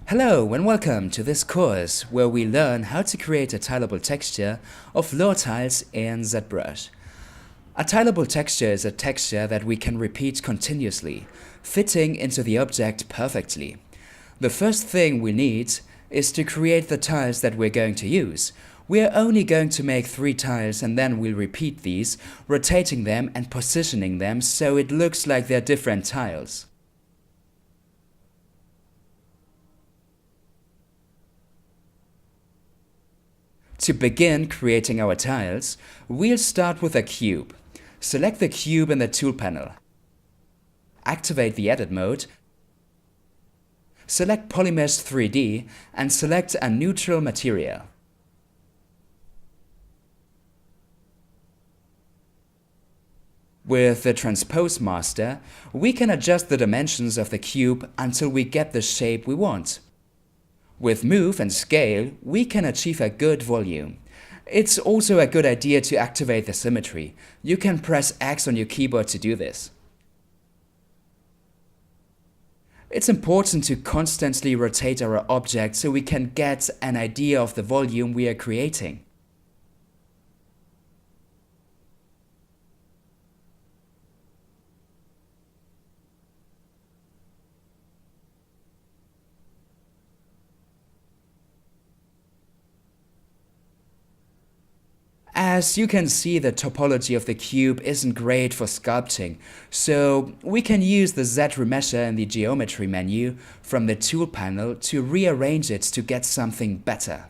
Hello and welcome to this course where we learn how to create a tileable texture of floor tiles in ZBrush. A tileable texture is a texture that we can repeat continuously, fitting into the object perfectly. The first thing we need is to create the tiles that we're going to use. We're only going to make 3 tiles and then we'll repeat these, rotating them and positioning them so it looks like they're different tiles. To begin creating our tiles, we'll start with a cube. Select the cube in the tool panel. Activate the edit mode. Select Polymesh 3D and select a neutral material. With the Transpose Master, we can adjust the dimensions of the cube until we get the shape we want. With Move and Scale, we can achieve a good volume. It's also a good idea to activate the symmetry. You can press X on your keyboard to do this. It's important to constantly rotate our object so we can get an idea of the volume we are creating. As you can see, the topology of the cube isn't great for sculpting, so we can use the Z remesher in the geometry menu from the tool panel to rearrange it to get something better.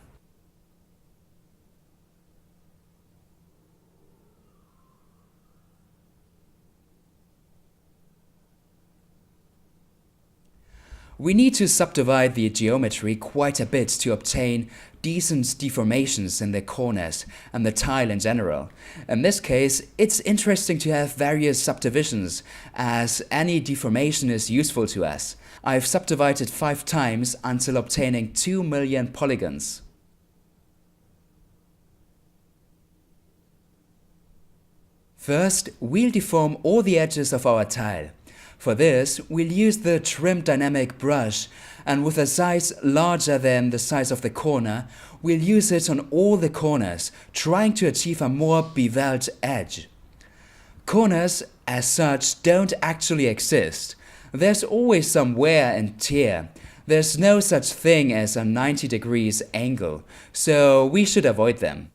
We need to subdivide the geometry quite a bit to obtain decent deformations in the corners and the tile in general. In this case, it's interesting to have various subdivisions, as any deformation is useful to us. I've subdivided 5 times until obtaining 2 million polygons. First, we'll deform all the edges of our tile. For this, we'll use the Trim Dynamic brush, and with a size larger than the size of the corner, we'll use it on all the corners, trying to achieve a more beveled edge. Corners, as such, don't actually exist. There's always some wear and tear. There's no such thing as a 90 degrees angle, so we should avoid them.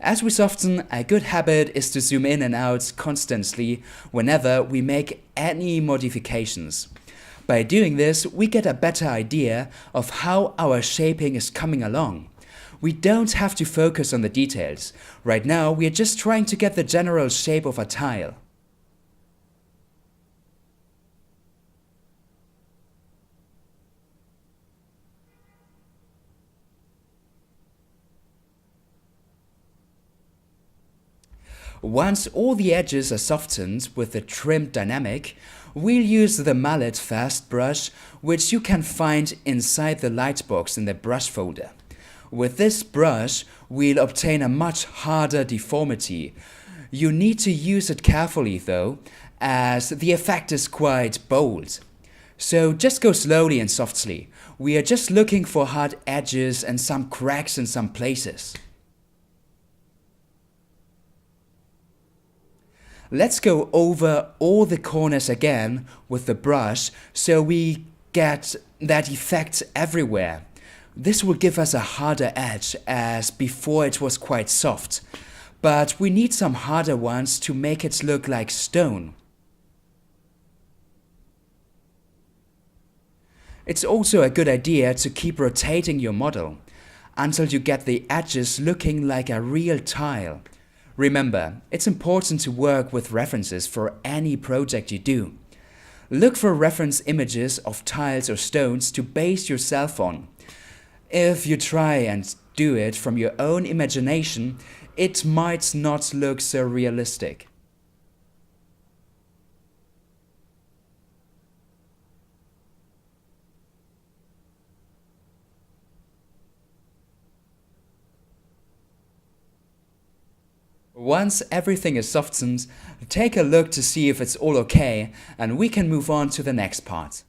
As we soften, a good habit is to zoom in and out constantly whenever we make any modifications. By doing this, we get a better idea of how our shaping is coming along. We don't have to focus on the details. Right now, we are just trying to get the general shape of a tile. Once all the edges are softened with the Trim Dynamic, we'll use the Mallet Fast brush, which you can find inside the lightbox in the brush folder. With this brush, we'll obtain a much harder deformity. You need to use it carefully though, as the effect is quite bold. So just go slowly and softly. We are just looking for hard edges and some cracks in some places. Let's go over all the corners again with the brush so we get that effect everywhere. This will give us a harder edge, as before it was quite soft. But we need some harder ones to make it look like stone. It's also a good idea to keep rotating your model until you get the edges looking like a real tile. Remember, it's important to work with references for any project you do. Look for reference images of tiles or stones to base yourself on. If you try and do it from your own imagination, it might not look so realistic. Once everything is softened, take a look to see if it's all okay, and we can move on to the next part.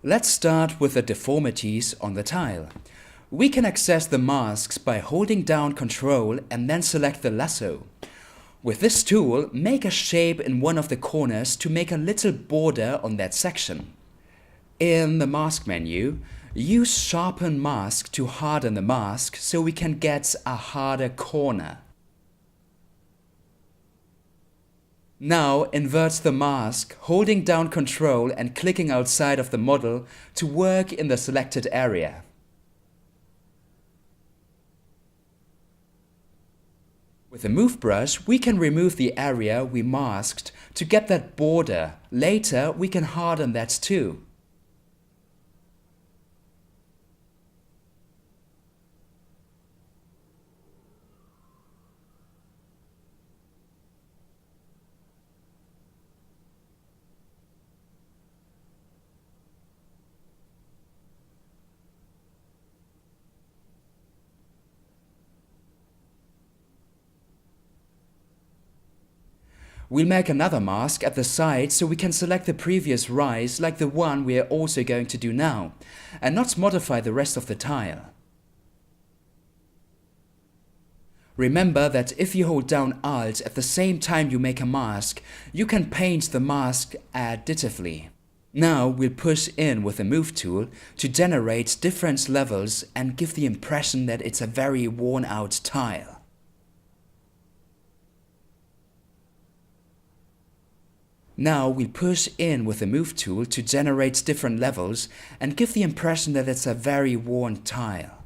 Let's start with the deformities on the tile. We can access the masks by holding down Ctrl and then select the lasso. With this tool, make a shape in one of the corners to make a little border on that section. In the mask menu, use Sharpen Mask to harden the mask so we can get a harder corner. Now invert the mask, holding down Ctrl and clicking outside of the model to work in the selected area. With the Move brush, we can remove the area we masked to get that border. Later, we can harden that too. We'll make another mask at the side so we can select the previous rise like the one we are also going to do now, and not modify the rest of the tile. Remember that if you hold down Alt at the same time you make a mask, you can paint the mask additively. Now we'll push in with the Move tool to generate different levels and give the impression that it's a very worn out tile. Now we push in with the Move tool to generate different levels and give the impression that it's a very worn tile.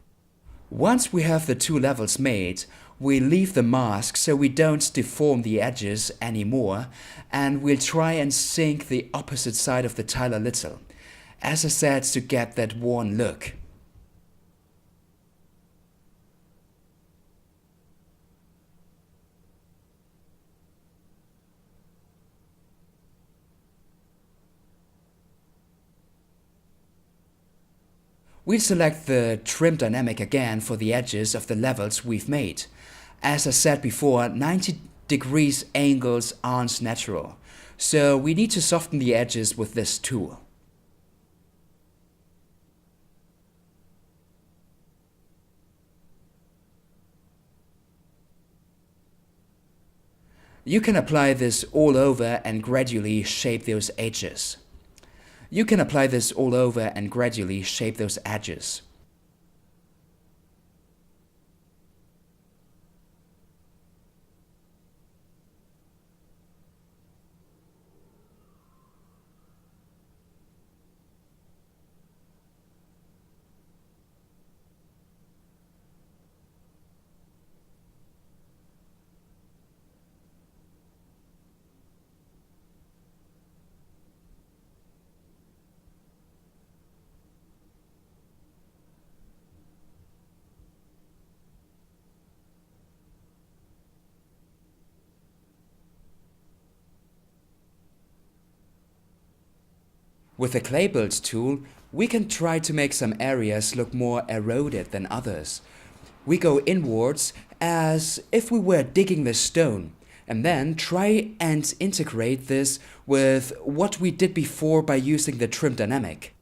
Once we have the two levels made, we leave the mask so we don't deform the edges anymore, and we'll try and sink the opposite side of the tile a little, as I said, to get that worn look. We'll select the Trim dynamic again for the edges of the levels we've made. As I said before, 90 degrees angles aren't natural, so we need to soften the edges with this tool. You can apply this all over and gradually shape those edges. You can apply this all over and gradually shape those edges. With the Clay Build tool, we can try to make some areas look more eroded than others. We go inwards as if we were digging the stone, and then try and integrate this with what we did before by using the Trim dynamic.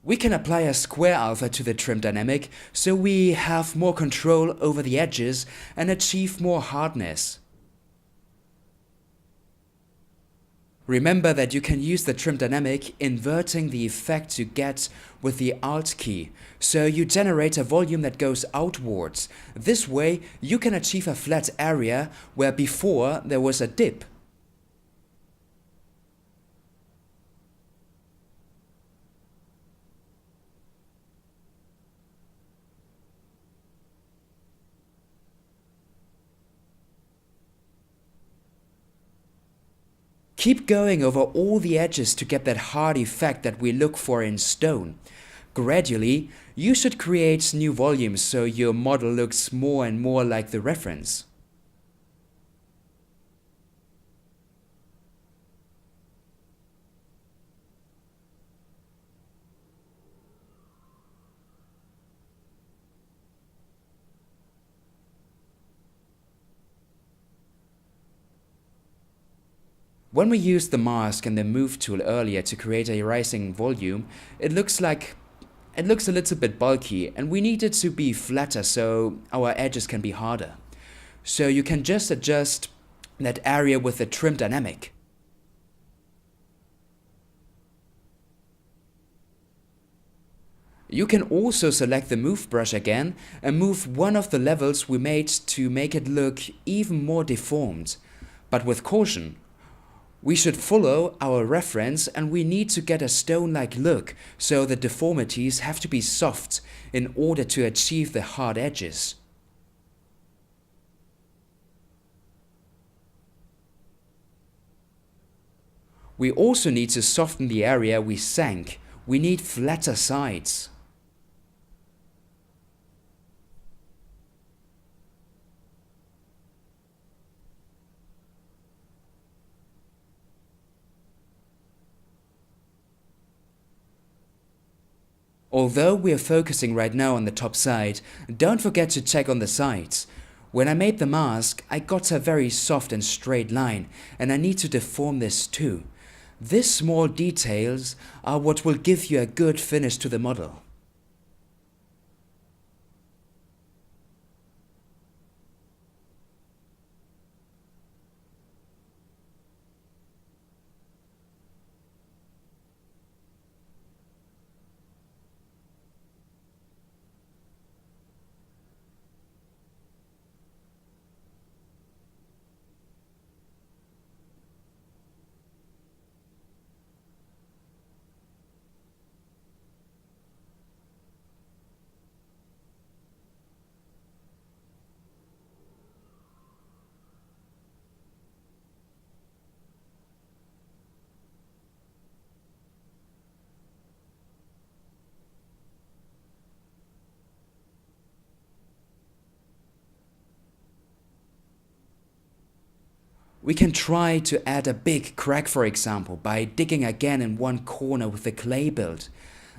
We can apply a square alpha to the Trim dynamic so we have more control over the edges and achieve more hardness. Remember that you can use the Trim dynamic inverting the effect you get with the Alt key, so you generate a volume that goes outwards. This way you can achieve a flat area where before there was a dip. Keep going over all the edges to get that hard effect that we look for in stone. Gradually, you should create new volumes so your model looks more and more like the reference. When we used the mask and the move tool earlier to create a rising volume, it looks a little bit bulky, and we need it to be flatter so our edges can be harder. So you can just adjust that area with the trim dynamic. You can also select the move brush again and move one of the levels we made to make it look even more deformed. But with caution. We should follow our reference, and we need to get a stone-like look, so the deformities have to be soft in order to achieve the hard edges. We also need to soften the area we sank. We need flatter sides. Although we are focusing right now on the top side, don't forget to check on the sides. When I made the mask, I got a very soft and straight line, and I need to deform this too. These small details are what will give you a good finish to the model. We can try to add a big crack, for example, by digging again in one corner with the clay build.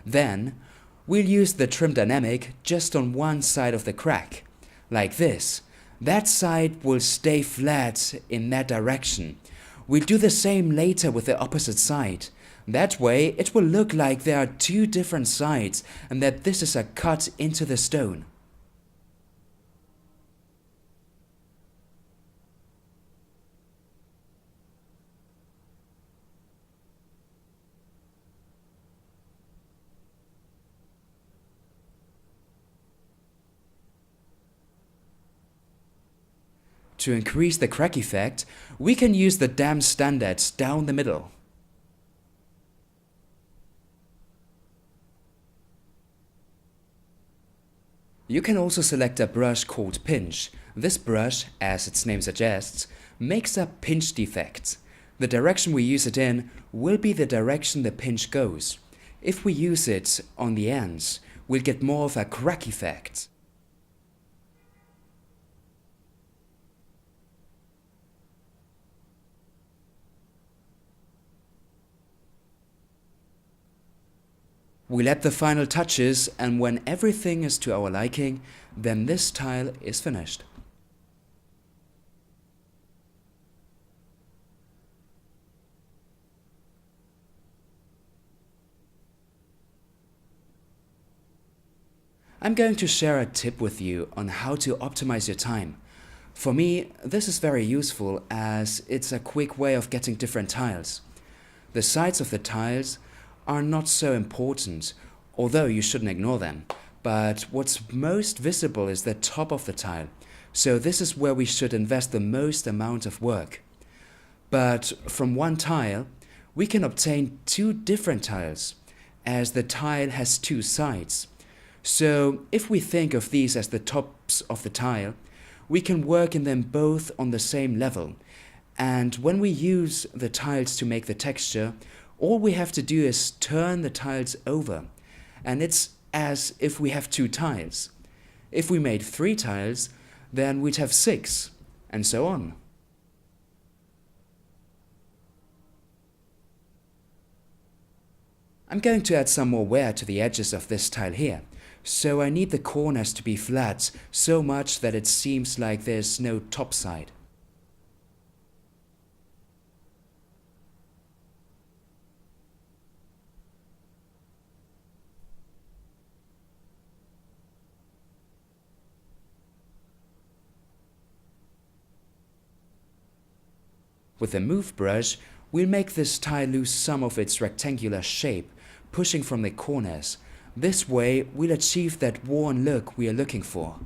Then, we'll use the trim dynamic just on one side of the crack, like this. That side will stay flat in that direction. We'll do the same later with the opposite side. That way, it will look like there are two different sides and that this is a cut into the stone. To increase the crack effect, we can use the damp standard down the middle. You can also select a brush called Pinch. This brush, as its name suggests, makes a pinch defect. The direction we use it in will be the direction the pinch goes. If we use it on the ends, we'll get more of a crack effect. We'll add the final touches, and when everything is to our liking, then this tile is finished. I'm going to share a tip with you on how to optimize your time. For me, this is very useful as it's a quick way of getting different tiles. The sides of the tiles are not so important, although you shouldn't ignore them. But what's most visible is the top of the tile, so this is where we should invest the most amount of work. But from one tile, we can obtain two different tiles, as the tile has two sides. So if we think of these as the tops of the tile, we can work in them both on the same level, And when we use the tiles to make the texture, all we have to do is turn the tiles over. And it's as if we have 2 tiles. If we made 3 tiles, then we'd have 6, and so on. I'm going to add some more wear to the edges of this tile here, so I need the corners to be flat so much that it seems like there's no top side. With the move brush, we'll make this tile lose some of its rectangular shape, pushing from the corners. This way, we'll achieve that worn look we are looking for.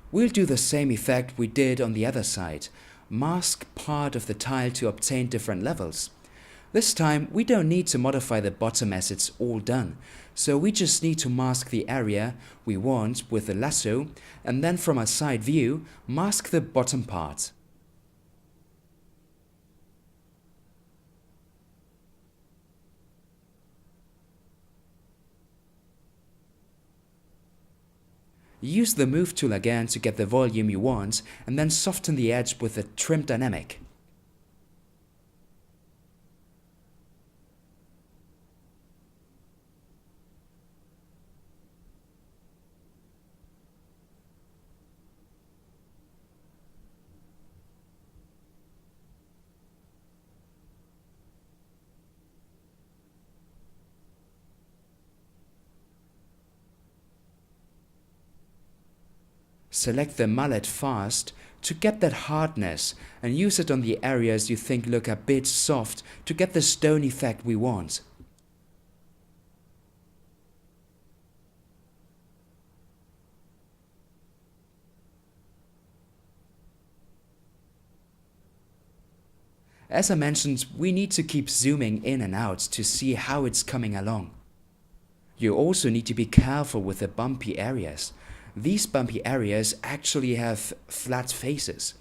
We'll do the same effect we did on the other side. Mask part of the tile to obtain different levels. This time we don't need to modify the bottom as it's all done, so we just need to mask the area we want with the lasso, and then from a side view, mask the bottom part. Use the move tool again to get the volume you want, and then soften the edge with the trim dynamic. Select the mallet fast to get that hardness and use it on the areas you think look a bit soft to get the stone effect we want. As I mentioned, we need to keep zooming in and out to see how it's coming along. You also need to be careful with the bumpy areas. These bumpy areas actually have flat faces,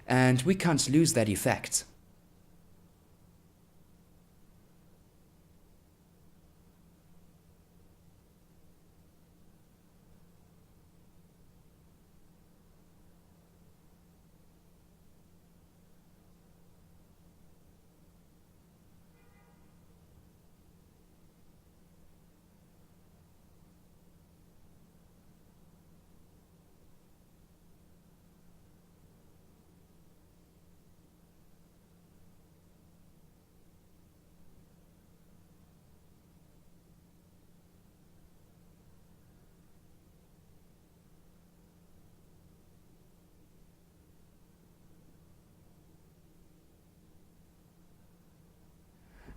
and we can't lose that effect.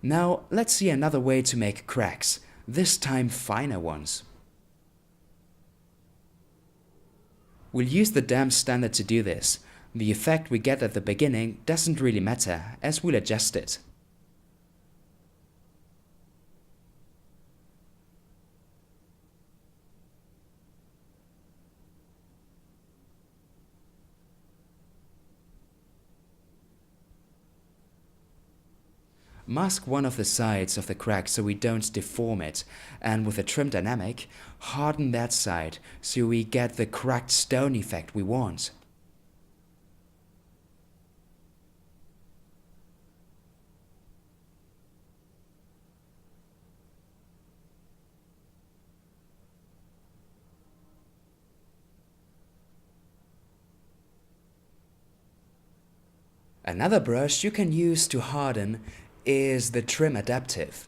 Now let's see another way to make cracks, this time finer ones. We'll use the damp standard to do this. The effect we get at the beginning doesn't really matter, as we'll adjust it. Mask one of the sides of the crack so we don't deform it, and with the trim dynamic, harden that side so we get the cracked stone effect we want. Another brush you can use to harden is the Trim Adaptive.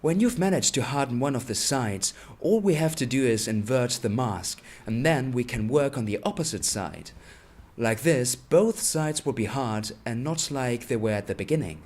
When you've managed to harden one of the sides, all we have to do is invert the mask, and then we can work on the opposite side. Like this, both sides will be hard and not like they were at the beginning.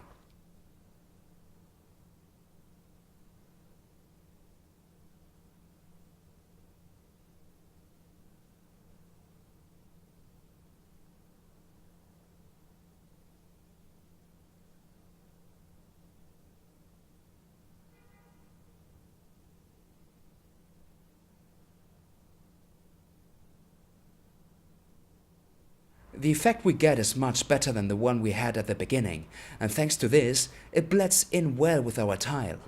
The effect we get is much better than the one we had at the beginning, and thanks to this, it blends in well with our tile.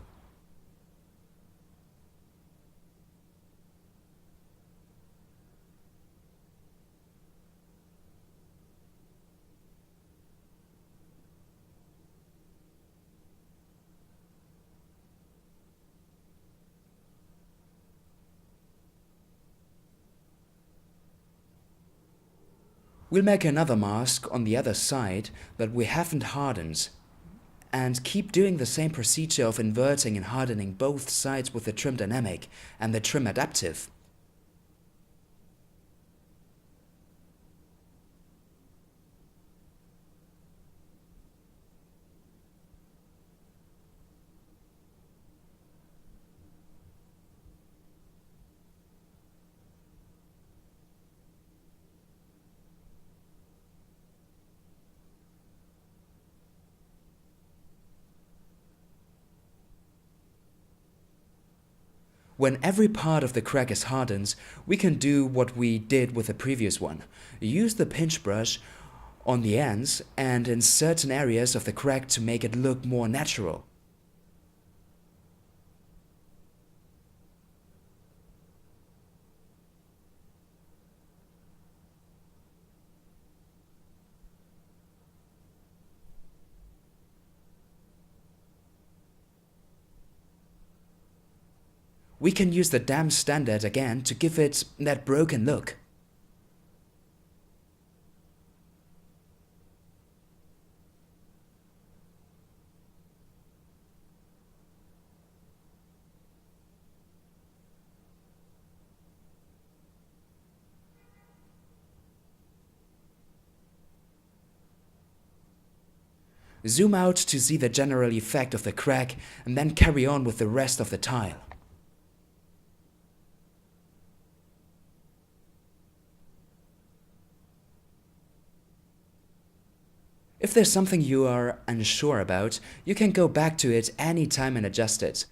We'll make another mask on the other side that we haven't hardened, and keep doing the same procedure of inverting and hardening both sides with the trim dynamic and the trim adaptive. When every part of the crack is hardened, we can do what we did with the previous one. Use the pinch brush on the ends and in certain areas of the crack to make it look more natural. We can use the damp standard again to give it that broken look. Zoom out to see the general effect of the crack and then carry on with the rest of the tile. If there's something you are unsure about, you can go back to it anytime and adjust it.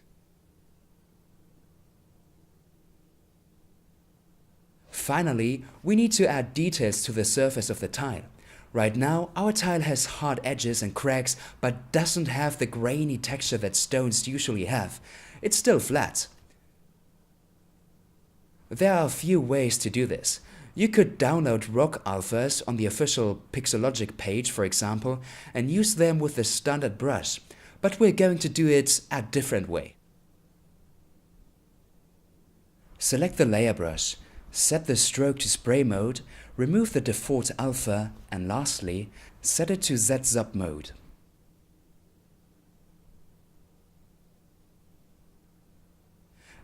Finally, we need to add details to the surface of the tile. Right now, our tile has hard edges and cracks, but doesn't have the grainy texture that stones usually have. It's still flat. There are a few ways to do this. You could download rock alphas on the official Pixologic page, for example, and use them with the standard brush, but we're going to do it a different way. Select the layer brush, set the stroke to spray mode, remove the default alpha, and lastly, set it to ZBrush mode.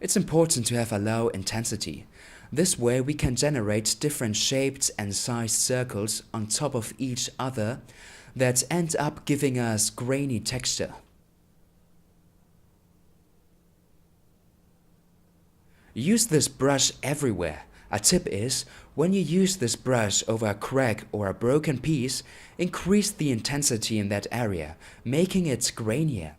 It's important to have a low intensity. This way we can generate different shaped and sized circles on top of each other that end up giving us grainy texture. Use this brush everywhere. A tip is, when you use this brush over a crack or a broken piece, increase the intensity in that area, making it grainier.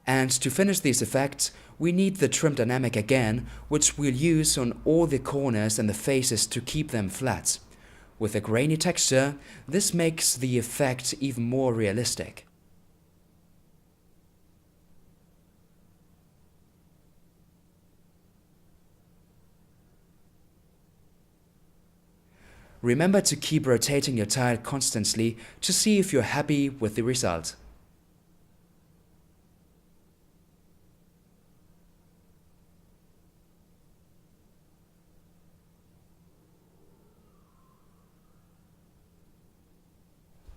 And to finish these effects, we need the trim dynamic again, which we'll use on all the corners and the faces to keep them flat. With a grainy texture, this makes the effect even more realistic. Remember to keep rotating your tile constantly to see if you're happy with the result.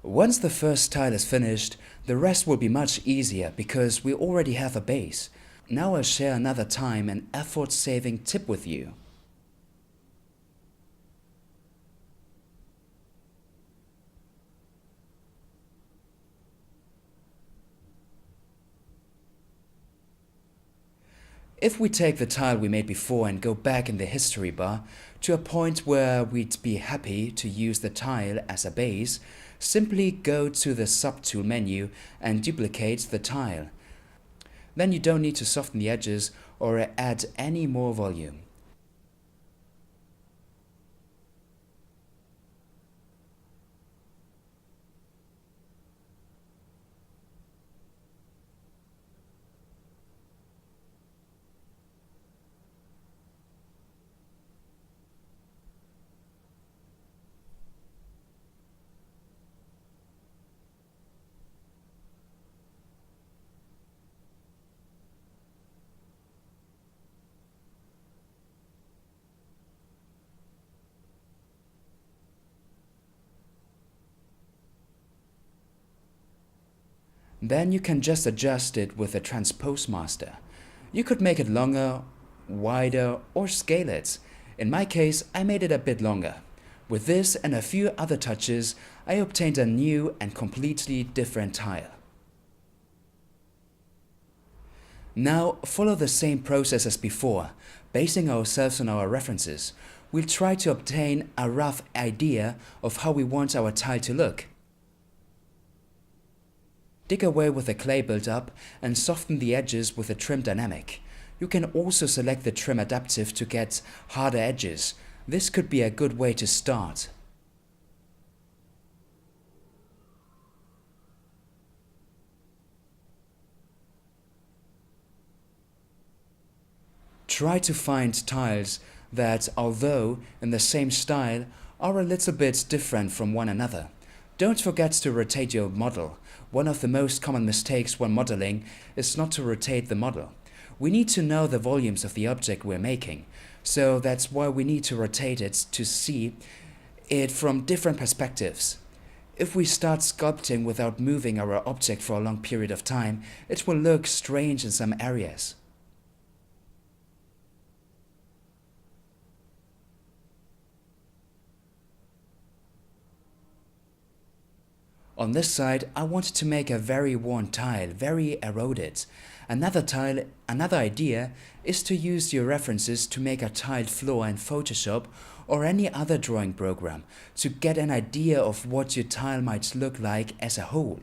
Once the first tile is finished, the rest will be much easier because we already have a base. Now I'll share another time and effort-saving tip with you. If we take the tile we made before and go back in the history bar to a point where we'd be happy to use the tile as a base, simply go to the subtool menu and duplicate the tile. Then you don't need to soften the edges or add any more volume. Then you can just adjust it with the transpose master. You could make it longer, wider, or scale it. In my case, I made it a bit longer. With this and a few other touches, I obtained a new and completely different tile. Now follow the same process as before, basing ourselves on our references. We'll try to obtain a rough idea of how we want our tile to look. Dig away with the clay build-up and soften the edges with the trim dynamic. You can also select the trim adaptive to get harder edges. This could be a good way to start. Try to find tiles that, although in the same style, are a little bit different from one another. Don't forget to rotate your model. One of the most common mistakes when modeling is not to rotate the model. We need to know the volumes of the object we're making, so that's why we need to rotate it to see it from different perspectives. If we start sculpting without moving our object for a long period of time, it will look strange in some areas. On this side, I wanted to make a very worn tile, very eroded. Another idea is to use your references to make a tiled floor in Photoshop or any other drawing program to get an idea of what your tile might look like as a whole.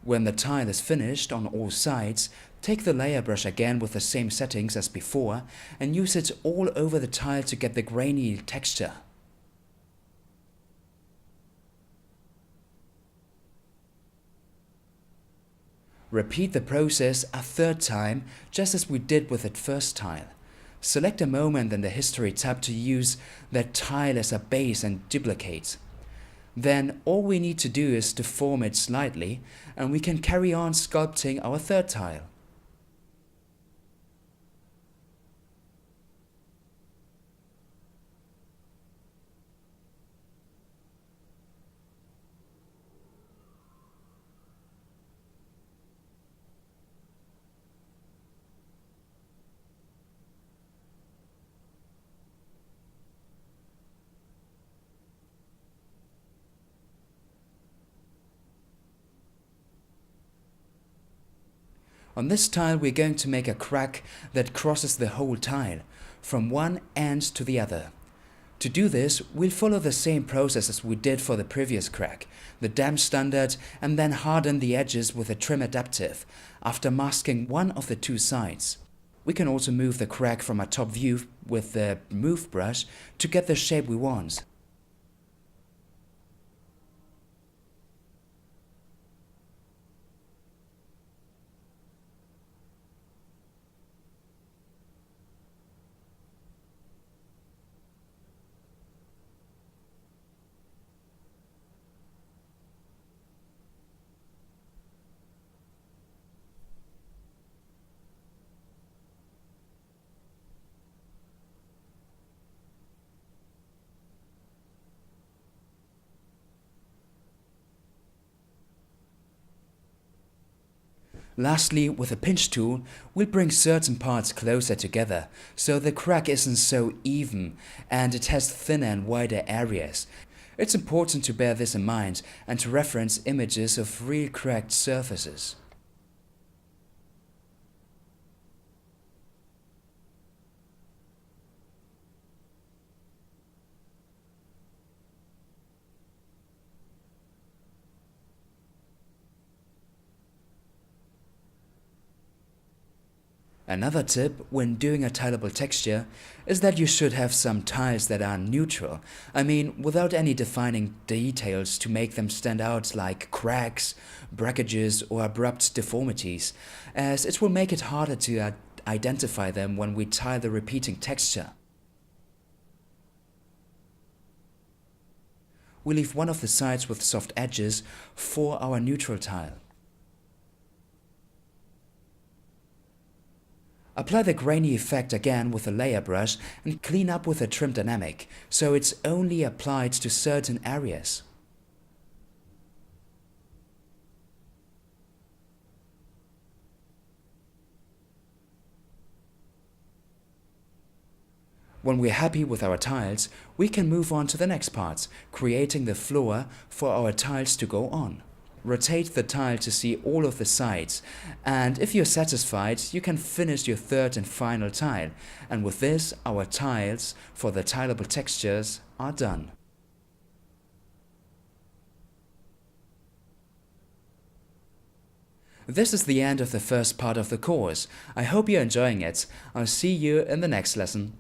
When the tile is finished on all sides, take the layer brush again with the same settings as before and use it all over the tile to get the grainy texture. Repeat the process a third time, just as we did with the first tile. Select a moment in the History tab to use that tile as a base and duplicate. Then all we need to do is deform it slightly and we can carry on sculpting our third tile. On this tile we're going to make a crack that crosses the whole tile, from one end to the other. To do this, we'll follow the same process as we did for the previous crack, the damp standard, and then harden the edges with a trim adaptive, after masking one of the two sides. We can also move the crack from a top view with the Move brush to get the shape we want. Lastly, with a pinch tool, we'll bring certain parts closer together so the crack isn't so even and it has thinner and wider areas. It's important to bear this in mind and to reference images of real cracked surfaces. Another tip when doing a tileable texture is that you should have some tiles that are neutral, I mean without any defining details to make them stand out like cracks, breakages or abrupt deformities, as it will make it harder to identify them when we tile the repeating texture. We leave one of the sides with soft edges for our neutral tile. Apply the grainy effect again with a layer brush and clean up with a trim dynamic, so it's only applied to certain areas. When we're happy with our tiles, we can move on to the next part, creating the floor for our tiles to go on. Rotate the tile to see all of the sides, and if you're satisfied, you can finish your third and final tile, and with this our tiles for the tileable textures are done. This is the end of the first part of the course. I hope you're enjoying it. I'll see you in the next lesson.